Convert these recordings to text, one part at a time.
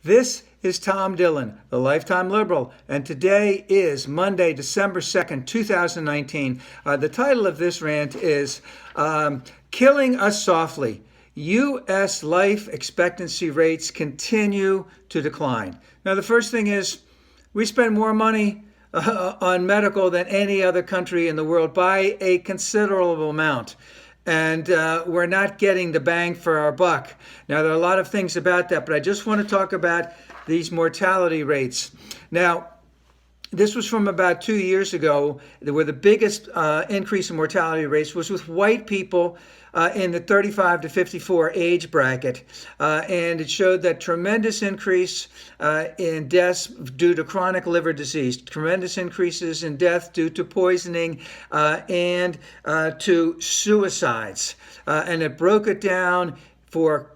This is Tom Dillon, the Lifetime Liberal, and today is Monday, December 2nd, 2019. The title of this rant is Killing Us Softly. U.S. life expectancy rates continue to decline. Now, the first thing is we spend more money on medical than any other country in the world by a considerable amount. And we're not getting the bang for our buck. Now, there are a lot of things about that, but I just want to talk about these mortality rates. Now, this was from about 2 years ago, where the biggest increase in mortality rates was with white people in the 35 to 54 age bracket. And it showed that tremendous increase in deaths due to chronic liver disease, tremendous increases in death due to poisoning and to suicides. And it broke it down for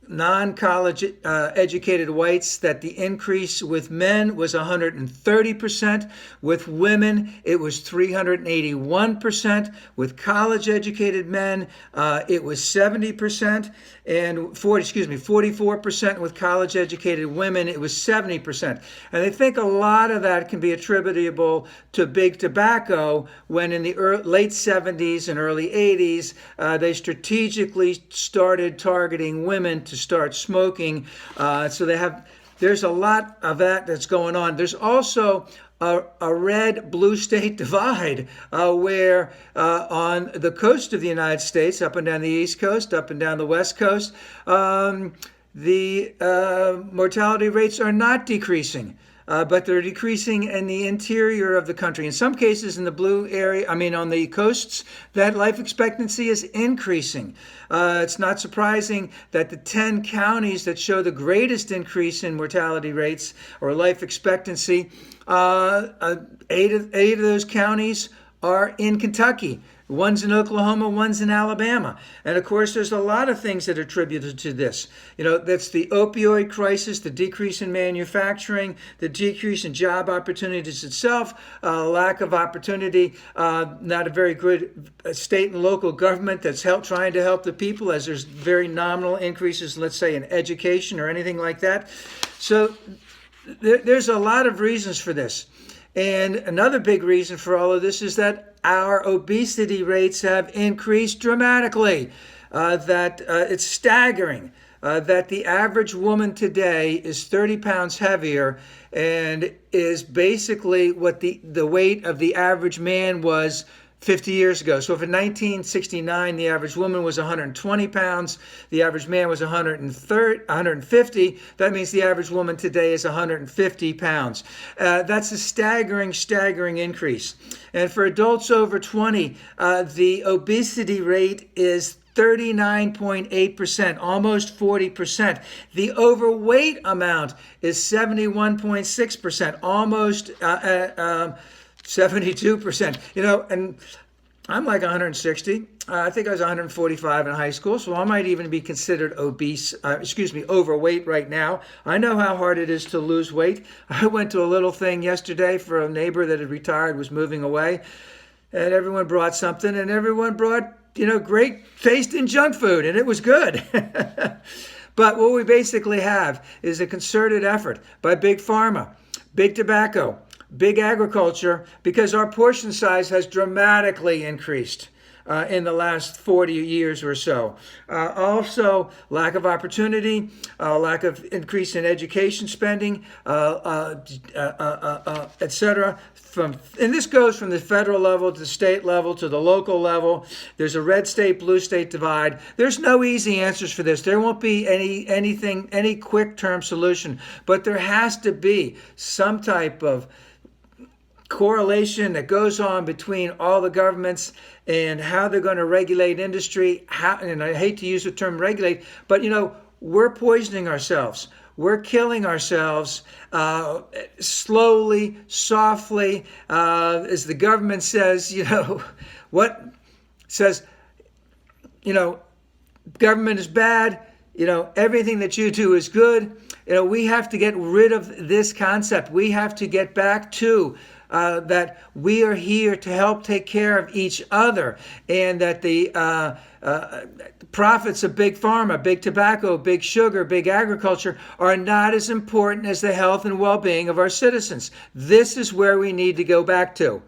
non-college educated whites that the increase with men was 130%. With women, it was 381%. With college educated men, it was 70%. And 44%. With college educated women, it was 70%. And they think a lot of that can be attributable to big tobacco, when in the late 70s and early 80s, they strategically started targeting women to start smoking. There's a lot of that that's going on. There's also a red-blue state divide where on the coast of the United States, up and down the East Coast, up and down the West Coast, the mortality rates are not decreasing. But they're decreasing in the interior of the country. In some cases in the blue area, on the coasts, that life expectancy is increasing. It's not surprising that the 10 counties that show the greatest increase in mortality rates or life expectancy, eight of those counties are in Kentucky. One's in Oklahoma, one's in Alabama. And of course, there's a lot of things that are attributed to this. That's the opioid crisis, the decrease in manufacturing, the decrease in job opportunities itself, lack of opportunity, not a very good state and local government that's trying to help the people, as there's very nominal increases, let's say, in education or anything like that. So there's a lot of reasons for this. And another big reason for all of this is that our obesity rates have increased dramatically, that it's staggering, that the average woman today is 30 pounds heavier and is basically what the weight of the average man was 50 years ago. So if in 1969 the average woman was 120 pounds, the average man was 150, that means the average woman today is 150 pounds. That's a staggering increase. And for adults over 20, the obesity rate is 39.8%, almost 40%. The overweight amount is 71.6%, almost 72%, and I'm like 160. I think I was 145 in high school, so I might even be considered overweight right now. I know how hard it is to lose weight. I went to a little thing yesterday for a neighbor that had retired, was moving away, and everyone brought something, and everyone brought, great taste in junk food, and it was good. But what we basically have is a concerted effort by big pharma, big tobacco, big agriculture, because our portion size has dramatically increased in the last 40 years or so. Also, lack of opportunity, lack of increase in education spending, etc. And this goes from the federal level to the state level to the local level. There's a red state, blue state divide. There's no easy answers for this. There won't be any quick term solution, but there has to be some type of correlation that goes on between all the governments and how they're going to regulate industry. And I hate to use the term regulate, but we're poisoning ourselves. We're killing ourselves slowly, softly, as the government says, government is bad, everything that you do is good. We have to get rid of this concept. We have to get back to that we are here to help take care of each other, and that the profits of big pharma, big tobacco, big sugar, big agriculture are not as important as the health and well-being of our citizens. This is where we need to go back to.